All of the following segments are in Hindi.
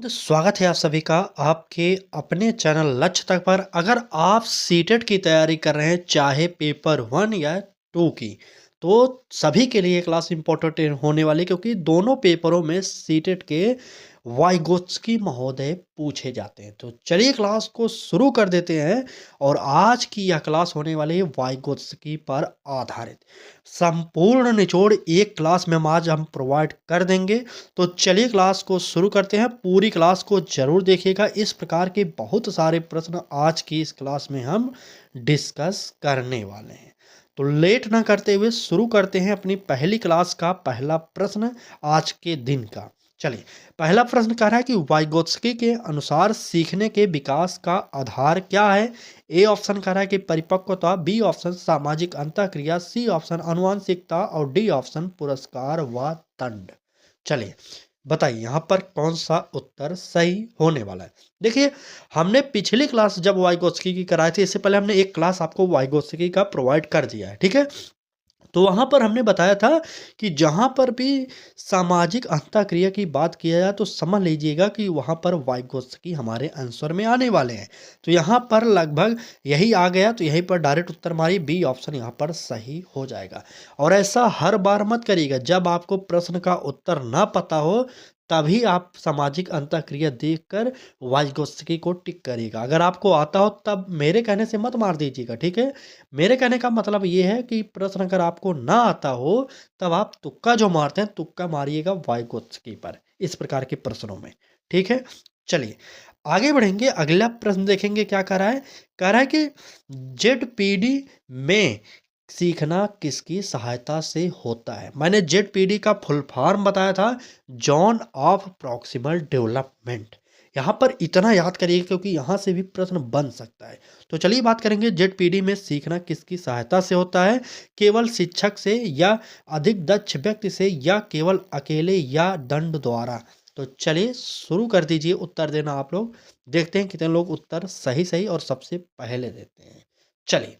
तो स्वागत है आप सभी का आपके अपने चैनल लक्ष्य तक पर। अगर आप सीटेट की तैयारी कर रहे हैं, चाहे पेपर 1 या 2 की, तो सभी के लिए क्लास इम्पोर्टेंट होने वाली, क्योंकि दोनों पेपरों में सीटेट के वाइगोत्स्की महोदय पूछे जाते हैं। तो चलिए क्लास को शुरू कर देते हैं। और आज की यह क्लास होने वाली है वाइगोत्स्की पर आधारित। संपूर्ण निचोड़ एक क्लास में आज हम प्रोवाइड कर देंगे। तो चलिए क्लास को शुरू करते हैं। पूरी क्लास को जरूर देखिएगा, इस प्रकार के बहुत सारे प्रश्न आज की इस क्लास में हम डिस्कस करने वाले हैं। तो लेट ना करते हुए शुरू करते हैं अपनी पहली क्लास का पहला प्रश्न आज के दिन का। चलिए, पहला प्रश्न कह रहा है कि वाइगोत्स्की के अनुसार सीखने के विकास का आधार क्या है। ए ऑप्शन कह रहा है कि परिपक्वता, बी ऑप्शन सामाजिक अंतःक्रिया, सी ऑप्शन आनुवंशिकता और डी ऑप्शन पुरस्कार व दंड। चलिए बताइए यहाँ पर कौन सा उत्तर सही होने वाला है। देखिए, हमने पिछली क्लास जब वाइगोत्स्की की कराई थी, इससे पहले हमने एक क्लास आपको वाइगोत्स्की का प्रोवाइड कर दिया है, ठीक है। तो वहाँ पर हमने बताया था कि जहाँ पर भी सामाजिक अंतःक्रिया की बात किया जाए तो समझ लीजिएगा कि वहाँ पर वाइगोत्स्की हमारे आंसर में आने वाले हैं। तो यहाँ पर लगभग यही आ गया, तो यहीं पर डायरेक्ट उत्तर मारिए, बी ऑप्शन यहाँ पर सही हो जाएगा। और ऐसा हर बार मत करिएगा, जब आपको प्रश्न का उत्तर ना पता हो तभी आप सामाजिक अंतःक्रिया देखकर वाइगोत्स्की को टिक करिएगा। अगर आपको आता हो तब मेरे कहने से मत मार दीजिएगा, ठीक है। मेरे कहने का मतलब ये है कि प्रश्न अगर आपको ना आता हो तब आप तुक्का जो मारते हैं, तुक्का मारिएगा वाइगोत्स्की पर इस प्रकार के प्रश्नों में, ठीक है। चलिए आगे बढ़ेंगे, अगला प्रश्न देखेंगे क्या कह रहा है। कह रहा है कि जेडपीडी में सीखना किसकी सहायता से होता है। मैंने जेडपीडी का फुल फॉर्म बताया था, जॉन ऑफ प्रॉक्सिमल डेवलपमेंट। यहाँ पर इतना याद करिए क्योंकि यहाँ से भी प्रश्न बन सकता है। तो चलिए बात करेंगे, जेडपीडी में सीखना किसकी सहायता से होता है। केवल शिक्षक से, या अधिक दक्ष व्यक्ति से, या केवल अकेले, या दंड द्वारा। तो चलिए शुरू कर दीजिए उत्तर देना आप लोग। देखते हैं कितने लोग उत्तर सही सही और सबसे पहले देते हैं। चलिए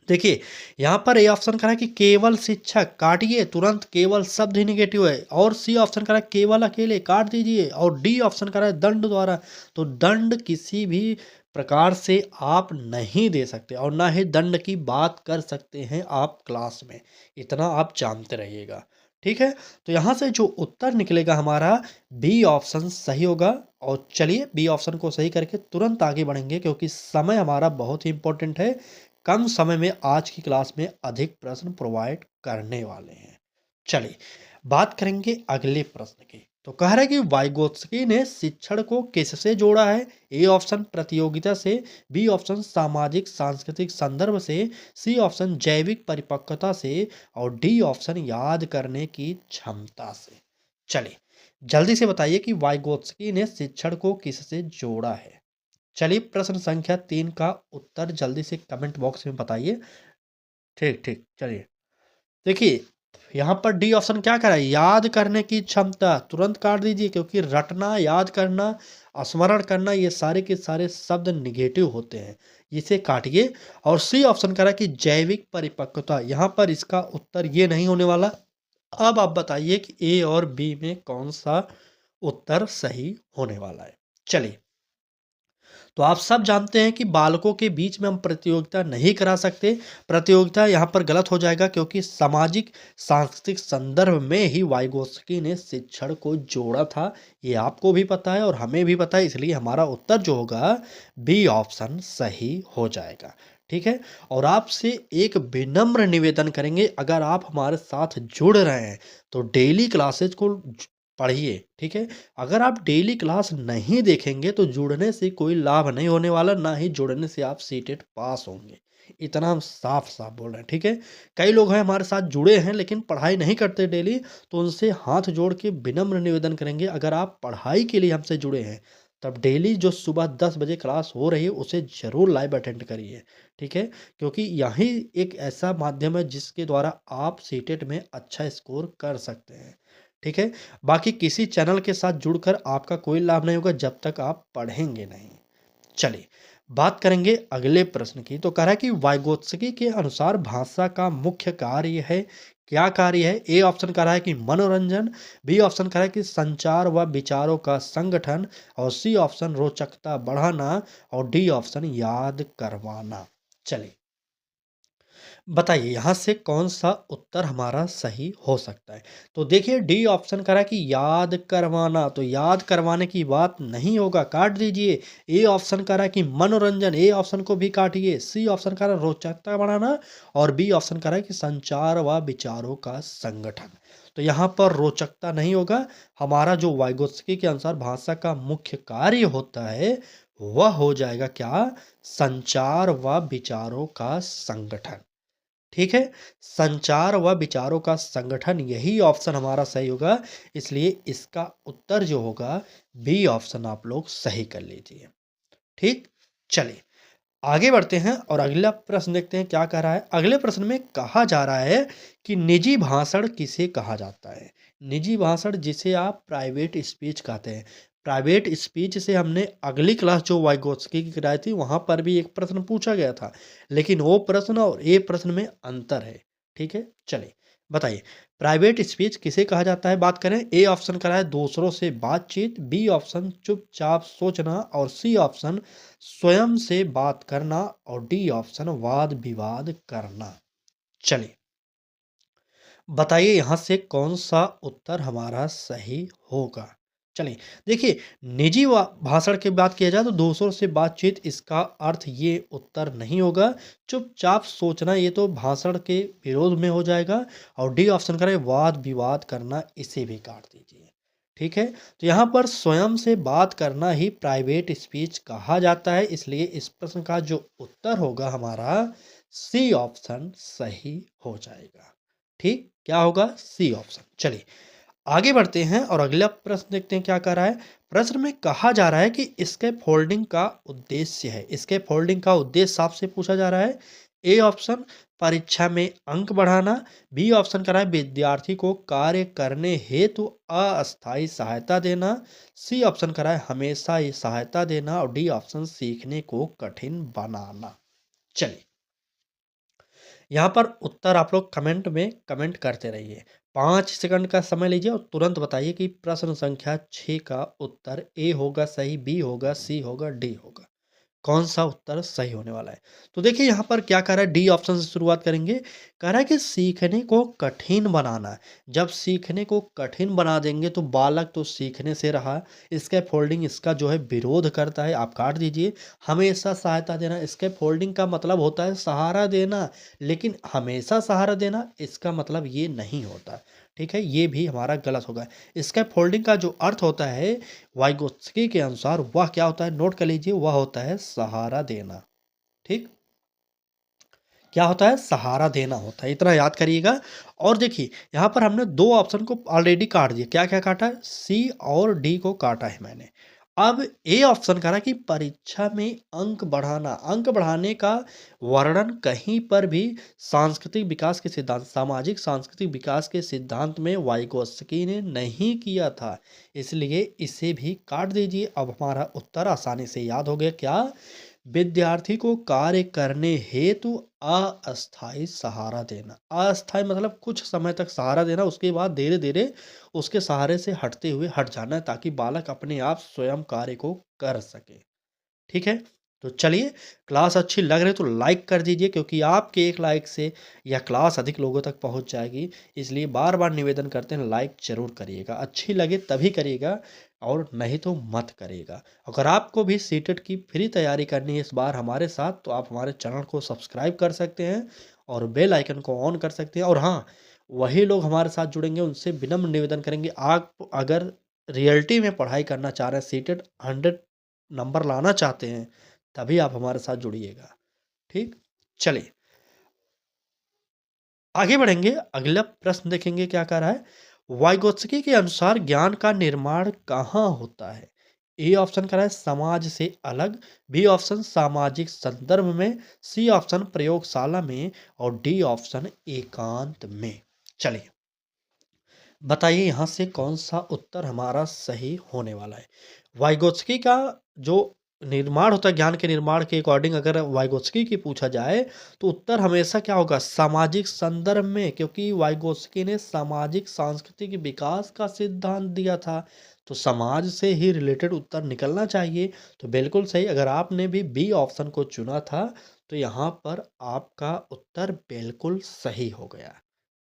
देखिए, यहाँ पर ए ऑप्शन करा कि केवल शिक्षक, काटिए तुरंत, केवल शब्द ही निगेटिव है। और सी ऑप्शन करा केवल अकेले, काट दीजिए। और डी ऑप्शन करा दंड द्वारा। तो दंड किसी भी प्रकार से आप नहीं दे सकते और ना ही दंड की बात कर सकते हैं आप क्लास में, इतना आप जानते रहिएगा, ठीक है। तो यहाँ से जो उत्तर निकलेगा हमारा, बी ऑप्शन सही होगा। और चलिए बी ऑप्शन को सही करके तुरंत आगे बढ़ेंगे, क्योंकि समय हमारा बहुत ही इंपॉर्टेंट है। कम समय में आज की क्लास में अधिक प्रश्न प्रोवाइड करने वाले हैं। चलिए बात करेंगे अगले प्रश्न की। तो कह रहा है कि वाइगोत्स्की ने शिक्षण को किससे जोड़ा है। ए ऑप्शन प्रतियोगिता से, बी ऑप्शन सामाजिक सांस्कृतिक संदर्भ से, सी ऑप्शन जैविक परिपक्वता से, और डी ऑप्शन याद करने की क्षमता से। चलिए जल्दी से बताइए कि वाइगोत्स्की ने शिक्षण को किससे जोड़ा है। चलिए प्रश्न संख्या 3 का उत्तर जल्दी से कमेंट बॉक्स में बताइए। ठीक ठीक, चलिए देखिए, यहाँ पर डी ऑप्शन क्या करा है, याद करने की क्षमता। तुरंत काट दीजिए, क्योंकि रटना, याद करना, स्मरण करना, ये सारे के सारे शब्द निगेटिव होते हैं, इसे काटिए। और सी ऑप्शन करा कि जैविक परिपक्वता, यहाँ पर इसका उत्तर ये नहीं होने वाला। अब आप बताइए कि ए और बी में कौन सा उत्तर सही होने वाला है। चलिए, तो आप सब जानते हैं कि बालकों के बीच में हम प्रतियोगिता नहीं करा सकते। प्रतियोगिता यहाँ पर गलत हो जाएगा, क्योंकि सामाजिक सांस्कृतिक संदर्भ में ही वाइगोत्स्की ने शिक्षण को जोड़ा था। ये आपको भी पता है और हमें भी पता है, इसलिए हमारा उत्तर जो होगा बी ऑप्शन सही हो जाएगा, ठीक है। और आपसे एक विनम्र निवेदन करेंगे, अगर आप हमारे साथ जुड़ रहे हैं तो डेली क्लासेज को पढ़िए, ठीक है। अगर आप डेली क्लास नहीं देखेंगे तो जुड़ने से कोई लाभ नहीं होने वाला, ना ही जुड़ने से आप सीटेट पास होंगे, इतना हम साफ साफ बोल रहे हैं, ठीक है। कई लोग हैं हमारे साथ जुड़े हैं लेकिन पढ़ाई नहीं करते डेली, तो उनसे हाथ जोड़ के विनम्र निवेदन करेंगे, अगर आप पढ़ाई के लिए हमसे जुड़े हैं तब डेली जो सुबह 10 बजे क्लास हो रही है उसे ज़रूर लाइव अटेंड करिए, ठीक है। क्योंकि यही एक ऐसा माध्यम है जिसके द्वारा आप सीटेट में अच्छा स्कोर कर सकते हैं, ठीक है। बाकी किसी चैनल के साथ जुड़कर आपका कोई लाभ नहीं होगा जब तक आप पढ़ेंगे नहीं। चलिए बात करेंगे अगले प्रश्न की। तो कह रहा है कि वाइगोत्स्की के अनुसार भाषा का मुख्य कार्य है क्या कार्य है? ए ऑप्शन कह रहा है कि मनोरंजन, बी ऑप्शन कह रहा है कि संचार व विचारों का संगठन और सी ऑप्शन रोचकता बढ़ाना और डी ऑप्शन याद करवाना। चलिए, बताइए यहाँ से कौन-सा उत्तर हमारा सही हो सकता है? तो देखिए डी ऑप्शन कह रहा है कि याद करवाना, तो याद करवाने की बात नहीं होगा, काट दीजिए। ए ऑप्शन कह रहा है कि मनोरंजन, ए ऑप्शन को भी काटिए। सी ऑप्शन कह रहा है रोचकता बढ़ाना और बी ऑप्शन कह रहा है कि संचार व विचारों का संगठन। तो यहाँ पर रोचकता नहीं होगा, हमारा जो वाइगोत्स्की के अनुसार भाषा का मुख्य कार्य होता है, वह हो जाएगा क्या? संचार व विचारों का संगठन। ठीक है? संचार व विचारों का संगठन, यही ऑप्शन हमारा सही होगा, इसलिए इसका उत्तर जो होगा बी ऑप्शन आप लोग सही कर लीजिए। ठीक? चलिए, आगे बढ़ते हैं और अगला प्रश्न देखते हैं क्या कह रहा है। अगले प्रश्न में कहा जा रहा है कि निजी भाषण किसे कहा जाता है? निजी भाषण जिसे आप प्राइवेट स्पीच कहते हैं। प्राइवेट स्पीच से हमने अगली क्लास जो वाइगोत्स्की की कराई थी वहाँ पर भी एक प्रश्न पूछा गया था। लेकिन वो प्रश्न और ये प्रश्न में अंतर है। ठीक है? चलिए, बताइए प्राइवेट स्पीच किसे कहा जाता है? बात करें, ए ऑप्शन करा है दूसरों से बातचीत, बी ऑप्शन चुपचाप सोचना और सी ऑप्शन स्वयं से बात करना और डी ऑप्शन वाद विवाद करना। चलिए, बताइए यहाँ से कौन सा उत्तर हमारा सही होगा? चलिए, देखिए निजी भाषण की बात किया जाए तो दूसरों से बातचीत, इसका अर्थ ये उत्तर नहीं होगा। चुपचाप सोचना ये तो भाषण के विरोध में हो जाएगा और डी ऑप्शन करें वाद विवाद करना, इसे भी काट दीजिए। ठीक है, तो यहाँ पर स्वयं से बात करना ही प्राइवेट स्पीच कहा जाता है, इसलिए इस प्रश्न का जो उत्तर होगा हमारा सी ऑप्शन सही हो जाएगा। ठीक, क्या होगा? C option. चलिए, आगे बढ़ते हैं और अगला प्रश्न देखते हैं क्या कह रहा है। प्रश्न में कहा जा रहा है कि स्केप फोल्डिंग का उद्देश्य है। स्केप फोल्डिंग का उद्देश्य आपसे पूछा जा रहा है। ए ऑप्शन परीक्षा में अंक बढ़ाना, बी ऑप्शन कह रहा है विद्यार्थी को कार्य करने हेतु अस्थायी सहायता देना, सी ऑप्शन कह रहा है हमेशा ही सहायता देना और डी ऑप्शन सीखने को कठिन बनाना। चलिए, यहाँ पर उत्तर आप लोग कमेंट में कमेंट करते रहिए। 5 सेकंड का समय लीजिए और तुरंत बताइए कि प्रश्न संख्या 6 का उत्तर ए होगा सही, बी होगा, सी होगा, डी होगा। कौन सा उत्तर सही होने वाला है? तो देखिए यहाँ पर क्या कह रहा है, डी ऑप्शन से शुरुआत करेंगे। कह रहा है कि सीखने को कठिन बनाना। जब सीखने को कठिन बना देंगे तो बालक तो सीखने से रहा। स्केप फोल्डिंग इसका जो है विरोध करता है, आप काट दीजिए। हमेशा सहायता देना, स्केप फोल्डिंग का मतलब होता है सहारा देना, लेकिन हमेशा सहारा देना इसका मतलब ये नहीं होता। ठीक है, ये भी हमारा गलत होगा। स्केप फोल्डिंग का जो अर्थ होता है वाइगोत्स्की के अनुसार वह क्या होता है, नोट कर लीजिए, वह होता है सहारा देना। ठीक, क्या होता है? सहारा देना होता है, इतना याद करिएगा। और देखिए यहाँ पर हमने दो ऑप्शन को ऑलरेडी काट दिया। क्या क्या काटा है? सी और डी को काटा है मैंने। अब ए ऑप्शन कह रहा कि परीक्षा में अंक बढ़ाना। अंक बढ़ाने का वर्णन कहीं पर भी सांस्कृतिक विकास के सिद्धांत, सामाजिक सांस्कृतिक विकास के सिद्धांत में वाइगोत्स्की ने नहीं किया था, इसलिए इसे भी काट दीजिए। अब हमारा उत्तर आसानी से याद हो गया, क्या? विद्यार्थी को कार्य करने हेतु अस्थायी सहारा देना। अस्थायी मतलब कुछ समय तक सहारा देना, उसके बाद धीरे धीरे उसके सहारे से हटते हुए हट जाना है, ताकि बालक अपने आप स्वयं कार्य को कर सके। ठीक है, तो चलिए, क्लास अच्छी लग रही है तो लाइक कर दीजिए, क्योंकि आपके एक लाइक से यह क्लास अधिक लोगों तक पहुंच जाएगी। इसलिए बार बार निवेदन करते हैं, लाइक जरूर करिएगा। अच्छी लगे तभी करिएगा और नहीं तो मत करिएगा। अगर आपको भी सीटेट की फ्री तैयारी करनी है इस बार हमारे साथ, तो आप हमारे चैनल को सब्सक्राइब कर सकते हैं और बेल आइकन को ऑन कर सकते हैं। और हाँ, वही लोग हमारे साथ जुड़ेंगे उनसे विनम्र निवेदन करेंगे, आप अगर रियलिटी में पढ़ाई करना चाह रहे हैं, सीटेट 100 नंबर लाना चाहते हैं, तभी आप हमारे साथ जुड़िएगा। ठीक, चलिए आगे बढ़ेंगे। अगला प्रश्न देखेंगे क्या कह रहा है। वाइगोत्स्की के अनुसार ज्ञान का निर्माण कहाँ होता है? ए ऑप्शन कह रहा है समाज से अलग, बी ऑप्शन सामाजिक संदर्भ में, सी ऑप्शन प्रयोगशाला में और डी ऑप्शन एकांत में। चलिए, बताइए यहाँ से कौन सा उत्तर हमारा सही होने वाला है। वाइगोत्स्की का जो निर्माण होता है, ज्ञान के निर्माण के अकॉर्डिंग अगर वाइगोत्स्की की पूछा जाए, तो उत्तर हमेशा क्या होगा? सामाजिक संदर्भ में, क्योंकि वाइगोत्स्की ने सामाजिक सांस्कृतिक विकास का सिद्धांत दिया था, तो समाज से ही रिलेटेड उत्तर निकलना चाहिए। तो बिल्कुल सही, अगर आपने भी बी ऑप्शन को चुना था, तो यहाँ पर आपका उत्तर बिल्कुल सही हो गया।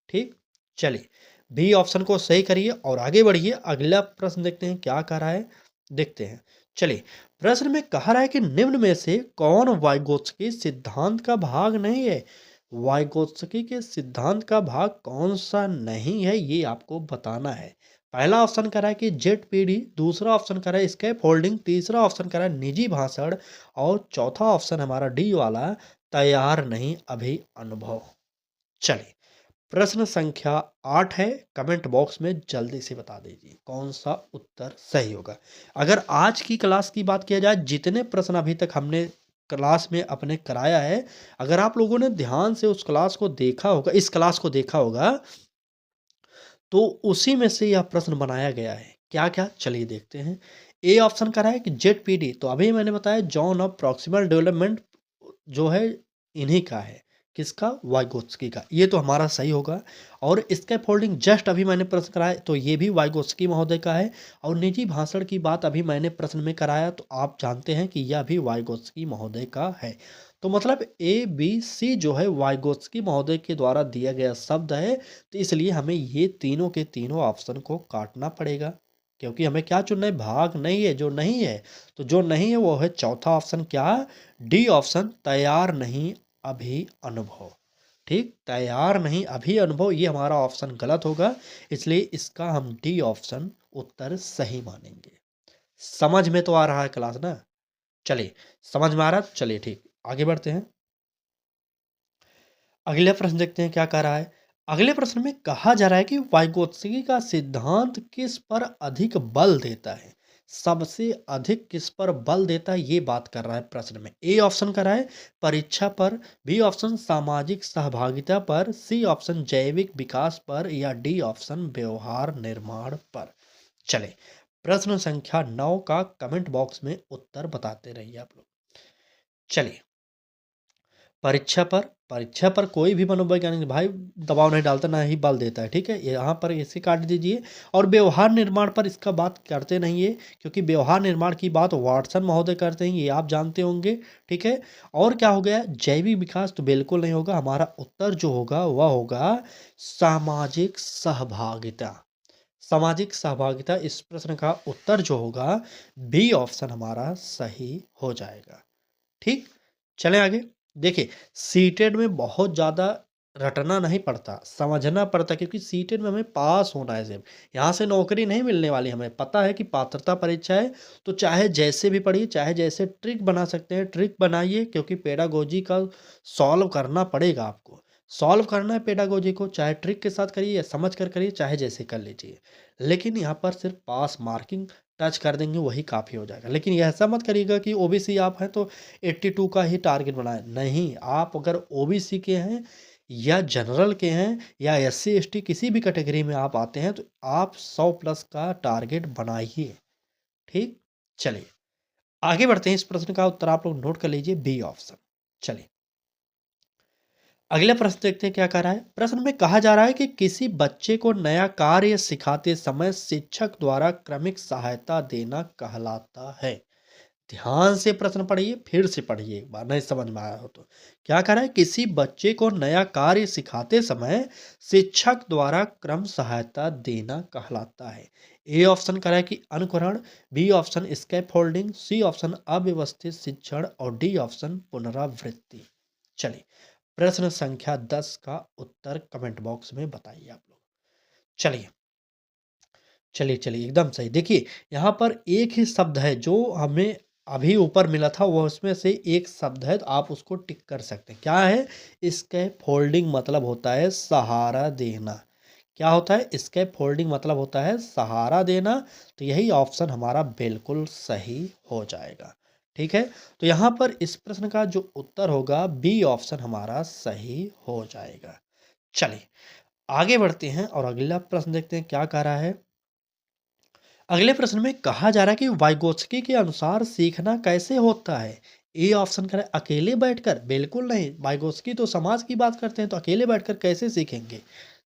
ठीक, चलिए बी ऑप्शन को सही करिए और आगे बढ़िए। अगला प्रश्न देखते हैं क्या कह रहा है, देखते हैं। चलिए, प्रश्न में कह रहा है कि निम्न में से कौन वाइगोत्स्की सिद्धांत का भाग नहीं है? वाइगोत्स्की के सिद्धांत का भाग कौन सा नहीं है, ये आपको बताना है। पहला ऑप्शन कह रहा है कि जेट-पीडी, दूसरा ऑप्शन कह रहा है स्कैप फोल्डिंग, तीसरा ऑप्शन कह रहा है निजी भाषण और चौथा ऑप्शन हमारा डी वाला तैयार नहीं अभी अनुभव। चलिए, प्रश्न संख्या 8 है, कमेंट बॉक्स में जल्दी से बता दीजिए कौन सा उत्तर सही होगा। अगर आज की क्लास की बात किया जाए, जितने प्रश्न अभी तक हमने क्लास में अपने कराया है, अगर आप लोगों ने ध्यान से उस क्लास को देखा होगा, इस क्लास को देखा होगा, तो उसी में से यह प्रश्न बनाया गया है। क्या-क्या? चलिए देखते हैं। ए ऑप्शन कह रहा है कि जेड-पीडी, तो अभी मैंने बताया जॉन ऑफ प्रॉक्सिमल डेवलपमेंट जो है इन्हीं का है। किसका? वाइगोत्स्की का। ये तो हमारा सही होगा। और स्कैफोल्डिंग जस्ट अभी मैंने प्रश्न कराया, तो ये भी वाइगोत्स्की महोदय का है। और निजी भाषण की बात अभी मैंने प्रश्न में कराया, तो आप जानते हैं कि यह भी वाइगोत्स्की महोदय का है। तो मतलब ए, बी, सी जो है वाइगोत्स्की महोदय के द्वारा दिया गया शब्द है, तो इसलिए हमें ये तीनों के तीनों ऑप्शन को काटना पड़ेगा, क्योंकि हमें क्या चुनना है? भाग नहीं है, जो नहीं है। तो जो नहीं है वो है चौथा ऑप्शन, क्या? डी ऑप्शन, तैयार नहीं अभी अनुभव। ठीक, तैयार नहीं अभी अनुभव, ये हमारा ऑप्शन गलत होगा, इसलिए इसका हम डी ऑप्शन उत्तर सही मानेंगे। समझ में तो आ रहा है क्लास ना? चलिए, समझ में आ रहा है? चलिए ठीक, आगे बढ़ते हैं। अगला प्रश्न देखते हैं क्या कह रहा है। अगले प्रश्न में कहा जा रहा है कि वाइगोत्स्की का सिद्धांत किस पर अधिक बल देता है? सबसे अधिक किस पर बल देता है, ये बात कर रहा है प्रश्न में। ए ऑप्शन कर रहा है परीक्षा पर, बी ऑप्शन सामाजिक सहभागिता पर, सी ऑप्शन जैविक विकास पर, या डी ऑप्शन व्यवहार निर्माण पर। चले, प्रश्न संख्या 9 का कमेंट बॉक्स में उत्तर बताते रहिए आप लोग। चलिए, परीक्षा पर कोई भी मनोवैज्ञानिक भाई दबाव नहीं डालता, ना ही बल देता है, ठीक है? यहाँ पर इसे काट दीजिए। और व्यवहार निर्माण पर इसका बात करते नहीं है, क्योंकि व्यवहार निर्माण की बात वाटसन महोदय करते हैं, ये आप जानते होंगे, ठीक है? और क्या हो गया? जैविक विकास तो बिल्कुल नहीं होगा, हमारा उत्तर जो होगा वह होगा सामाजिक सहभागिता। सामाजिक सहभागिता, इस प्रश्न का उत्तर जो होगा बी ऑप्शन हमारा सही हो जाएगा। ठीक, चलें आगे। देखिए, सीटेट में बहुत ज़्यादा रटना नहीं पड़ता, समझना पड़ता है, क्योंकि सीटेट में हमें पास होना है सिर्फ। यहाँ से नौकरी नहीं मिलने वाली, हमें पता है कि पात्रता परीक्षा है, तो चाहे जैसे भी पढ़िए, चाहे जैसे ट्रिक बना सकते हैं, ट्रिक बनाइए, क्योंकि पेडागोजी का सॉल्व करना पड़ेगा आपको। सॉल्व करना है पेडागोजी को, चाहे ट्रिक के साथ करिए या समझ कर करिए, चाहे जैसे कर लीजिए। लेकिन यहाँ पर सिर्फ पास मार्किंग टच कर देंगे, वही काफ़ी हो जाएगा। लेकिन ये ऐसा मत करिएगा कि ओबीसी आप हैं तो 82 का ही टारगेट बनाएं। नहीं, आप अगर ओबीसी के हैं या जनरल के हैं या एससी एसटी किसी भी कैटेगरी में आप आते हैं, तो आप 100 प्लस का टारगेट बनाइए। ठीक, चलिए आगे बढ़ते हैं। इस प्रश्न का उत्तर आप लोग नोट कर लीजिए, बी ऑप्शन। चलिए, अगला प्रश्न देखते हैं क्या कह रहा है। प्रश्न में कहा जा रहा है कि किसी बच्चे को नया कार्य सिखाते समय शिक्षक द्वारा क्रमिक सहायता देना कहलाता है। ध्यान से प्रश्न पढ़िए, फिर से पढ़िए एक बार, नहीं समझ में आया हो तो। क्या कह रहा है? किसी बच्चे को नया कार्य सिखाते समय शिक्षक द्वारा क्रम सहायता देना कहलाता है। ए ऑप्शन कह रहा है कि अनुकरण, B option scaffolding, C option अव्यवस्थित शिक्षण और डी ऑप्शन पुनरावृत्ति। चलिए, प्रश्न संख्या 10 का उत्तर कमेंट बॉक्स में बताइए आप लोग। चलिए, चलिए एकदम सही। देखिए, यहाँ पर एक ही शब्द है जो हमें अभी ऊपर मिला था, वो उसमें से एक शब्द है, तो आप उसको टिक कर सकते हैं। क्या है? स्कैफोल्डिंग मतलब होता है सहारा देना। क्या होता है? स्कैफोल्डिंग मतलब होता है सहारा देना। तो यही ऑप्शन हमारा बिल्कुल सही हो जाएगा। ठीक है? तो यहाँ पर इस प्रश्न का जो उत्तर होगा बी ऑप्शन हमारा सही हो जाएगा। चलिए, आगे बढ़ते हैं और अगला प्रश्न देखते हैं क्या कह रहा है। अगले प्रश्न में कहा जा रहा है कि वाइगोत्स्की के अनुसार सीखना कैसे होता है? ए ऑप्शन करें अकेले बैठकर, बिल्कुल नहीं, वाइगोत्स्की तो समाज की बात करते हैं, तो अकेले बैठकर कैसे सीखेंगे?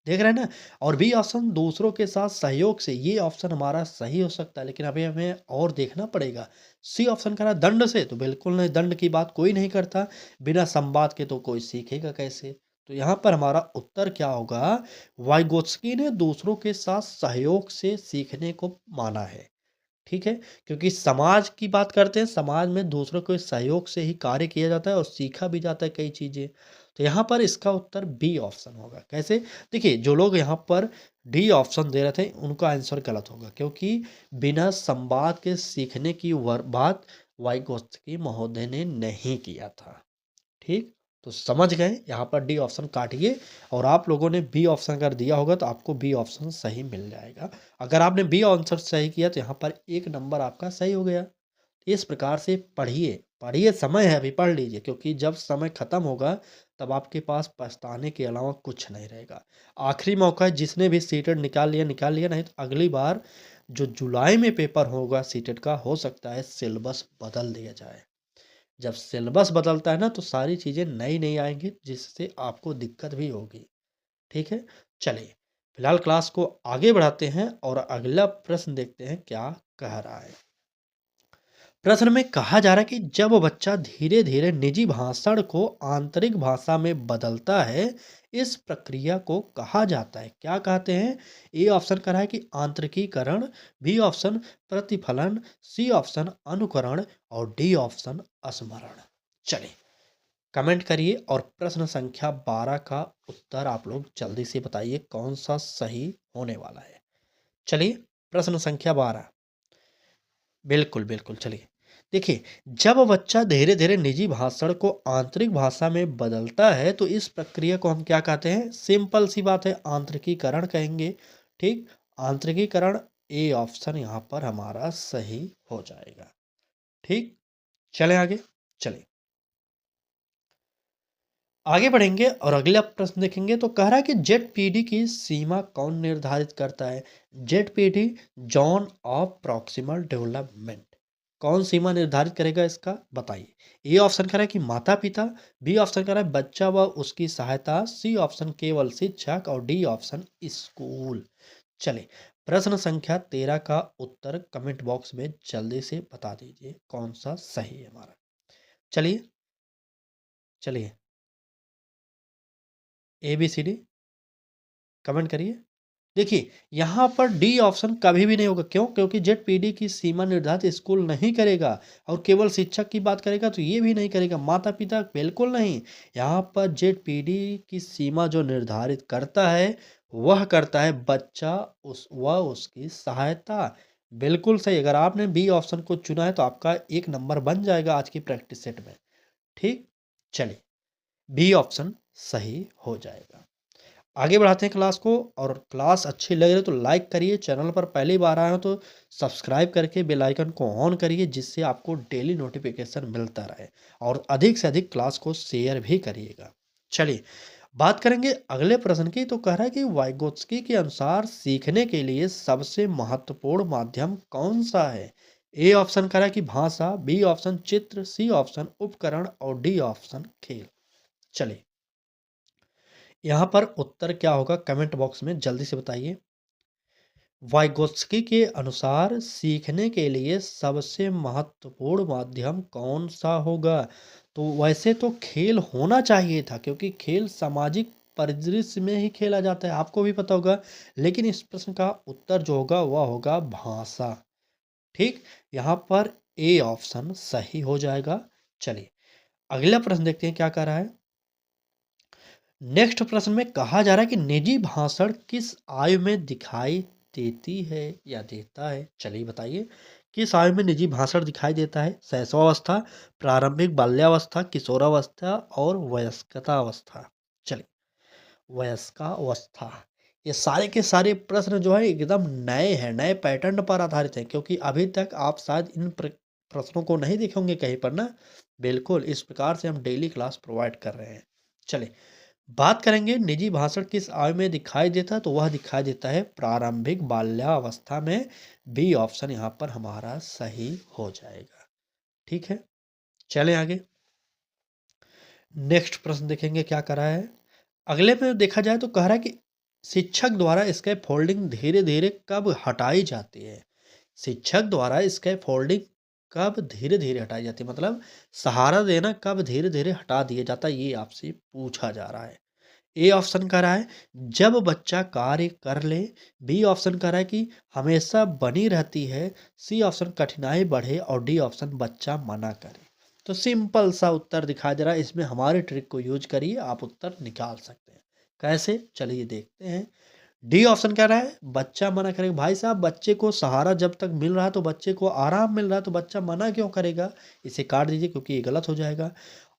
देख रहे हैं ना? और बी ऑप्शन दूसरों के साथ सहयोग से, ये ऑप्शन हमारा सही हो सकता है, लेकिन अभी हमें और देखना पड़ेगा। सी ऑप्शन करा दंड से, तो बिल्कुल नहीं, दंड की बात कोई नहीं करता, बिना संवाद के तो कोई सीखेगा कैसे? तो यहाँ पर हमारा उत्तर क्या होगा? वाइगोत्स्की ने दूसरों के साथ सहयोग से सीखने को माना है। ठीक है? क्योंकि समाज की बात करते हैं, समाज में दूसरों के सहयोग से ही कार्य किया जाता है और सीखा भी जाता है कई चीज़ें। तो यहाँ पर इसका उत्तर बी ऑप्शन होगा। कैसे? देखिए, जो लोग यहाँ पर डी ऑप्शन दे रहे थे, उनका आंसर गलत होगा, क्योंकि बिना संवाद के सीखने की बात वाइगोत्स्की महोदय ने नहीं किया था। ठीक? तो समझ गए, यहाँ पर डी ऑप्शन काटिए, और आप लोगों ने बी ऑप्शन अगर दिया होगा तो आपको बी ऑप्शन सही मिल जाएगा। अगर आपने बी आंसर सही किया तो यहाँ पर 1 नंबर आपका सही हो गया। इस प्रकार से पढ़िए, पढ़िए, समय है अभी, पढ़ लीजिए, क्योंकि जब समय खत्म होगा तब आपके पास पछताने के अलावा कुछ नहीं रहेगा। आखिरी मौका है, जिसने भी सीटेट निकाल लिया, नहीं तो अगली बार जो जुलाई में पेपर होगा सीटेट का, हो सकता है सिलेबस बदल दिया जाए। जब सिलेबस बदलता है ना, तो सारी चीज़ें नई-नई आएँगी, जिससे आपको दिक्कत भी होगी। ठीक है? चलिए, फिलहाल क्लास को आगे बढ़ाते हैं और अगला प्रश्न देखते हैं क्या कह रहा है। प्रश्न में कहा जा रहा है कि जब बच्चा धीरे-धीरे निजी भाषण को आंतरिक भाषा में बदलता है, इस प्रक्रिया को कहा जाता है, क्या कहते हैं? ए ऑप्शन कह रहा है कि आंतरिकीकरण, बी ऑप्शन प्रतिफलन, सी ऑप्शन अनुकरण और डी ऑप्शन स्मरण। चलिए, कमेंट करिए और प्रश्न संख्या 12 का उत्तर आप लोग जल्दी से बताइए, कौन सा सही होने वाला है। चलिए, प्रश्न संख्या 12। बिल्कुल, बिल्कुल, चलिए। देखिए, जब बच्चा धीरे-धीरे निजी भाषण को आंतरिक भाषा में बदलता है, तो इस प्रक्रिया को हम क्या कहते हैं? सिंपल सी बात है, आंतरिकीकरण कहेंगे। ठीक? आंतरिकीकरण, ए ऑप्शन यहाँ पर हमारा सही हो जाएगा। ठीक? चलें आगे? चलिए। आगे बढ़ेंगे और अगला प्रश्न देखेंगे, तो कह रहा है कि जेडपीडी की सीमा कौन निर्धारित करता है? ZPD, zone of proximal development, कौन सीमा निर्धारित करेगा, इसका बताइए। ए ऑप्शन कह रहा है कि माता पिता, बी ऑप्शन कह रहा है बच्चा व उसकी सहायता, सी ऑप्शन केवल शिक्षक और डी ऑप्शन स्कूल। चले, प्रश्न संख्या 13 का उत्तर कमेंट बॉक्स में जल्दी से बता दीजिए, कौन सा सही है हमारा। चलिए, चलिए, A B C D comment करिए। देखिए, यहाँ पर डी ऑप्शन कभी भी नहीं होगा, क्यों? क्योंकि जेडपीडी की सीमा निर्धारित स्कूल नहीं करेगा, और केवल शिक्षक की बात करेगा तो ये भी नहीं करेगा, माता पिता बिल्कुल नहीं। यहाँ पर जेडपीडी की सीमा जो निर्धारित करता है, वह करता है बच्चा, वह उसकी सहायता। बिल्कुल सही, अगर आपने बी ऑप्शन को चुना है तो आपका 1 नंबर बन जाएगा आज की प्रैक्टिस सेट में। ठीक? चलिए, बी ऑप्शन सही हो जाएगा। आगे बढ़ाते हैं क्लास को, और क्लास अच्छी लग रही है तो लाइक करिए, चैनल पर पहली बार आए हो तो सब्सक्राइब करके बेल आइकन को ऑन करिए, जिससे आपको डेली नोटिफिकेशन मिलता रहे, और अधिक से अधिक क्लास को शेयर भी करिएगा। चलिए, बात करेंगे अगले प्रश्न की, तो कह रहा है कि वाइगोत्स्की के अनुसार सीखने के लिए सबसे महत्वपूर्ण माध्यम कौन सा है? ए ऑप्शन कह रहा है कि भाषा, बी ऑप्शन चित्र, सी ऑप्शन उपकरण और डी ऑप्शन खेल। चलिए, यहाँ पर उत्तर क्या होगा, कमेंट बॉक्स में जल्दी से बताइए। वाइगोत्स्की के अनुसार सीखने के लिए सबसे महत्वपूर्ण माध्यम कौन सा होगा? तो वैसे तो खेल होना चाहिए था, क्योंकि खेल सामाजिक परिदृश्य में ही खेला जाता है, आपको भी पता होगा, लेकिन इस प्रश्न का उत्तर जो होगा वह होगा भाषा। ठीक? यहाँ पर ए ऑप्शन सही हो जाएगा। चलिए, अगला प्रश्न देखते हैं क्या कह रहा है। नेक्स्ट प्रश्न में कहा जा रहा है कि निजी भाषण किस आयु में दिखाई देती है या देता है? चलिए बताइए, किस आयु में निजी भाषण दिखाई देता है? शैशवावस्था, प्रारंभिक बाल्यावस्था, किशोरावस्था और वयस्कतावस्था। चलिए, वयस्कावस्था, ये सारे के सारे प्रश्न जो है एकदम नए हैं, नए पैटर्न पर आधारित हैं, क्योंकि अभी तक आप शायद इन प्रश्नों को नहीं देखे होंगे कहीं पर ना। बिल्कुल, इस प्रकार से हम डेली क्लास प्रोवाइड कर रहे हैं। चलिए, बात करेंगे निजी भाषण किस आयु में दिखाई देता है, तो वह दिखाई देता है प्रारंभिक बाल्यावस्था में। बी ऑप्शन यहाँ पर हमारा सही हो जाएगा। ठीक है, चलें आगे। नेक्स्ट प्रश्न देखेंगे क्या करा है। अगले में देखा जाए तो कह रहा है कि शिक्षक द्वारा स्कैप फोल्डिंग धीरे धीरे कब हटाई जाती है। शिक्षक द्वारा स्कैप फोल्डिंग कब धीरे धीरे हटाई जाती है, मतलब सहारा देना कब धीरे धीरे हटा दिया जाता है, ये आपसे पूछा जा रहा है। ए ऑप्शन कह रहा है जब बच्चा कार्य कर ले। बी ऑप्शन कह रहा है कि हमेशा बनी रहती है। सी ऑप्शन कठिनाई बढ़े और डी ऑप्शन बच्चा मना करे। तो सिंपल सा उत्तर दिखाई दे रहा है, इसमें हमारे ट्रिक को यूज करिए, आप उत्तर निकाल सकते हैं। कैसे, चलिए देखते हैं। डी ऑप्शन कह रहा है बच्चा मना करेगा। भाई साहब, बच्चे को सहारा जब तक मिल रहा है तो बच्चे को आराम मिल रहा है, तो बच्चा मना क्यों करेगा। इसे काट दीजिए क्योंकि ये गलत हो जाएगा।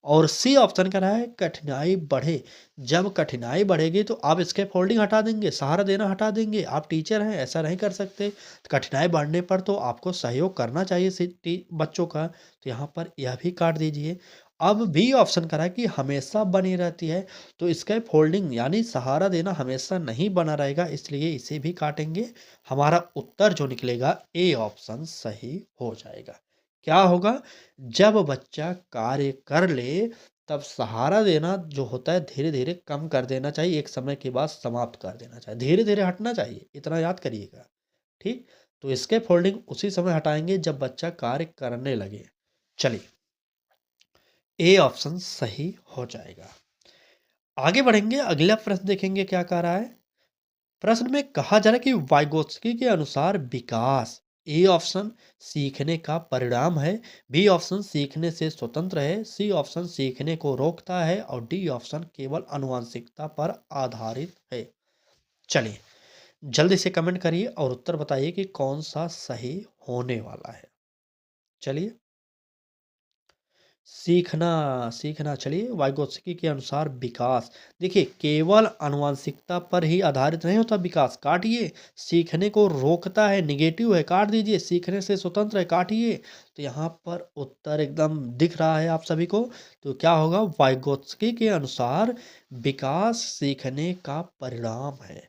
और सी ऑप्शन कह रहा है कठिनाई बढ़े। जब कठिनाई बढ़ेगी तो आप इसके फोल्डिंग हटा देंगे, सहारा देना हटा देंगे। आप टीचर हैं, ऐसा नहीं कर सकते। कठिनाई बढ़ने पर तो आपको सहयोग करना चाहिए बच्चों का। तो यहाँ पर यह भी काट दीजिए। अब बी ऑप्शन करा कि हमेशा बनी रहती है, तो इसका फोल्डिंग यानी सहारा देना हमेशा नहीं बना रहेगा, इसलिए इसे भी काटेंगे। हमारा उत्तर जो निकलेगा ए ऑप्शन सही हो जाएगा। क्या होगा, जब बच्चा कार्य कर ले तब सहारा देना जो होता है धीरे धीरे कम कर देना चाहिए, एक समय के बाद समाप्त कर देना चाहिए, धीरे धीरे हटना चाहिए, इतना याद करिएगा। ठीक, तो इसके फोल्डिंग उसी समय हटाएंगे जब बच्चा कार्य करने लगे। चलिए, ए ऑप्शन सही हो जाएगा। आगे बढ़ेंगे, अगला प्रश्न देखेंगे क्या कह रहा है। प्रश्न में कहा जा रहा है कि वाइगोत्स्की के अनुसार विकास। ए ऑप्शन सीखने का परिणाम है। बी ऑप्शन सीखने से स्वतंत्र है। सी ऑप्शन सीखने को रोकता है और डी ऑप्शन केवल आनुवंशिकता पर आधारित है। चलिए, जल्दी से कमेंट करिए और उत्तर बताइए कि कौन सा सही होने वाला है। चलिए, सीखना सीखना, चलिए वाइगोत्स्की के अनुसार विकास। देखिए, केवल आनुवंशिकता पर ही आधारित नहीं होता विकास, काटिए। सीखने को रोकता है, निगेटिव है, काट दीजिए। सीखने से स्वतंत्र है, काटिए। तो यहाँ पर उत्तर एकदम दिख रहा है आप सभी को। तो क्या होगा, वाइगोत्स्की के अनुसार विकास सीखने का परिणाम है।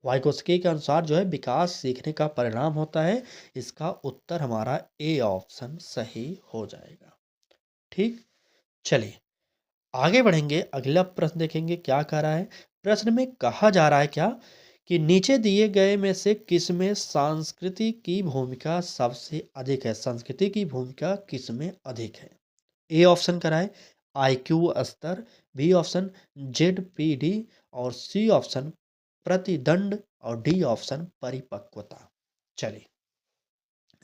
वाइगोत्स्की के अनुसार जो है विकास सीखने का परिणाम होता है। इसका उत्तर हमारा ए ऑप्शन सही हो जाएगा। ठीक, चलिए आगे बढ़ेंगे, अगला प्रश्न देखेंगे क्या कह रहा है। प्रश्न में कहा जा रहा है क्या, कि नीचे दिए गए में से किस में संस्कृति की भूमिका सबसे अधिक है। संस्कृति की भूमिका किस में अधिक है। ए ऑप्शन करा है आईक्यू स्तर। B option ZPD. और सी ऑप्शन प्रतिदंड। और डी ऑप्शन परिपक्वता। चलिए,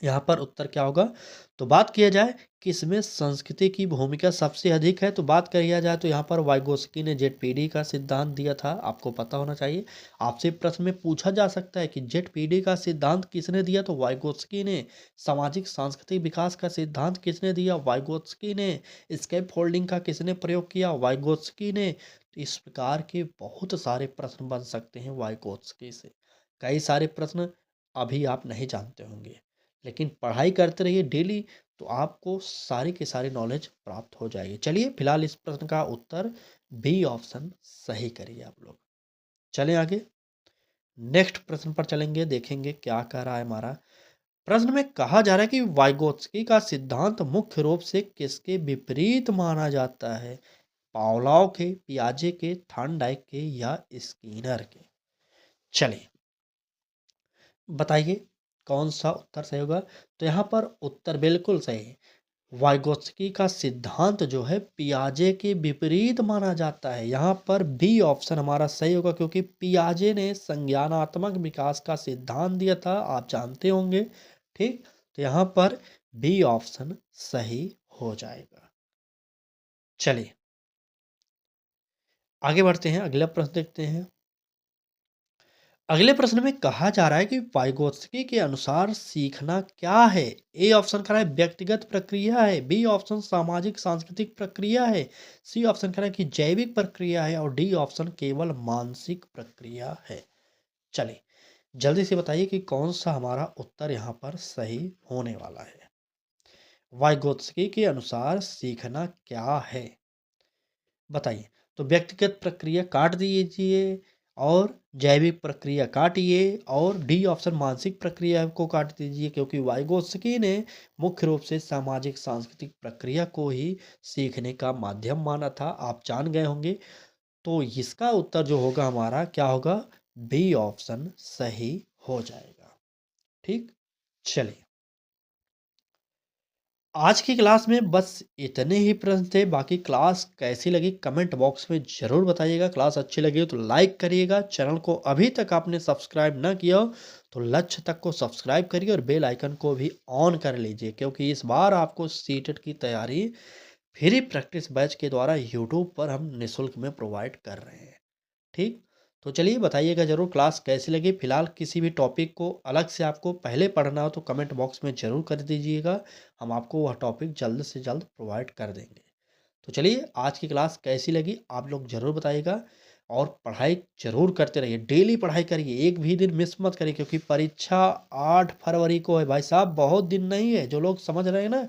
यहाँ पर उत्तर क्या होगा। तो बात किया जाए किसमें संस्कृति की भूमिका सबसे अधिक है, तो बात किया जाए तो यहाँ पर वाइगोस्की ने जेडपीडी का सिद्धांत दिया था, आपको पता होना चाहिए। आपसे प्रश्न में पूछा जा सकता है कि जेडपीडी का सिद्धांत किसने दिया, तो वाइगोस्की ने। सामाजिक सांस्कृतिक विकास का सिद्धांत किसने दिया, वाइगोस्की ने। स्केप फोल्डिंग का किसने प्रयोग किया, वाइगोस्की ने। तो इस प्रकार के बहुत सारे प्रश्न बन सकते हैं वाइगोस्की से। कई सारे प्रश्न अभी आप नहीं जानते होंगे, लेकिन पढ़ाई करते रहिए डेली, तो आपको सारी की सारी नॉलेज प्राप्त हो जाएगी। चलिए, फिलहाल इस प्रश्न का उत्तर बी ऑप्शन सही करिए आप लोग। चलें आगे, नेक्स्ट प्रश्न पर चलेंगे, देखेंगे क्या कह रहा है हमारा। प्रश्न में कहा जा रहा है कि वाइगोत्स्की का सिद्धांत मुख्य रूप से किसके विपरीत माना जाता है। पावलोव के, पियाजे के, थॉर्नडाइक के या स्किनर के। चलिए, बताइए कौन सा उत्तर सही होगा। तो यहाँ पर उत्तर बिल्कुल सही है। वाइगोत्स्की का सिद्धांत जो है पियाजे के विपरीत माना जाता है। यहाँ पर बी ऑप्शन हमारा सही होगा, क्योंकि पियाजे ने संज्ञानात्मक विकास का सिद्धांत दिया था, आप जानते होंगे। ठीक, तो यहाँ पर बी ऑप्शन सही हो जाएगा। चलिए, आगे बढ़ते हैं, अगला प्रश्न देखते हैं। अगले प्रश्न में कहा जा रहा है कि वाइगोत्स्की के अनुसार सीखना क्या है। ए ऑप्शन कह रहा है व्यक्तिगत प्रक्रिया है। बी ऑप्शन सामाजिक सांस्कृतिक प्रक्रिया है। सी ऑप्शन कह रहा है कि जैविक प्रक्रिया है। और डी ऑप्शन केवल मानसिक प्रक्रिया है। चलिए, जल्दी से बताइए कि कौन सा हमारा उत्तर यहाँ पर सही होने वाला है। वाइगोत्स्की के अनुसार सीखना क्या है, बताइए। तो व्यक्तिगत प्रक्रिया काट दीजिए और जैविक प्रक्रिया काटिए और डी ऑप्शन मानसिक प्रक्रिया को काट दीजिए, क्योंकि वाइगोत्स्की ने मुख्य रूप से सामाजिक सांस्कृतिक प्रक्रिया को ही सीखने का माध्यम माना था। आप जान गए होंगे। तो इसका उत्तर जो होगा हमारा क्या होगा, बी ऑप्शन सही हो जाएगा। ठीक, चलिए आज की क्लास में बस इतने ही प्रश्न थे। बाकी क्लास कैसी लगी कमेंट बॉक्स में ज़रूर बताइएगा। क्लास अच्छी लगी हो तो लाइक करिएगा। चैनल को अभी तक आपने सब्सक्राइब ना किया हो तो लक्ष्य तक को सब्सक्राइब करिए और बेल आइकन को भी ऑन कर लीजिए, क्योंकि इस बार आपको सीटेट की तैयारी फ्री प्रैक्टिस बैच के द्वारा यूट्यूब पर हम निःशुल्क में प्रोवाइड कर रहे हैं। ठीक, तो चलिए बताइएगा ज़रूर क्लास कैसी लगी। फिलहाल किसी भी टॉपिक को अलग से आपको पहले पढ़ना हो तो कमेंट बॉक्स में ज़रूर कर दीजिएगा। हम आपको वह टॉपिक जल्द से जल्द प्रोवाइड कर देंगे। तो चलिए आज की क्लास कैसी लगी आप लोग ज़रूर बताइएगा और पढ़ाई ज़रूर करते रहिए। डेली पढ़ाई करिए, एक भी दिन मिस मत करिए, क्योंकि परीक्षा 8 फरवरी को है भाई साहब। बहुत दिन नहीं है। जो लोग समझ रहे हैं ना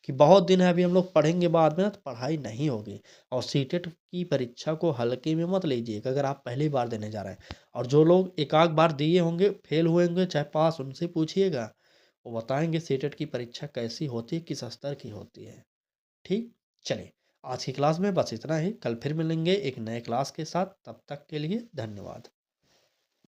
कि बहुत दिन है, अभी हम लोग पढ़ेंगे बाद में ना, तो पढ़ाई नहीं होगी। और सीटेट की परीक्षा को हल्के में मत लीजिएगा अगर आप पहली बार देने जा रहे हैं। और जो लोग एक आध बार दिए होंगे, फेल हुए होंगे चाहे पास, उनसे पूछिएगा, वो बताएंगे सीटेट की परीक्षा कैसी होती है, किस स्तर की होती है। ठीक, चलिए आज की क्लास में बस इतना ही। कल फिर मिलेंगे एक नए क्लास के साथ। तब तक के लिए धन्यवाद।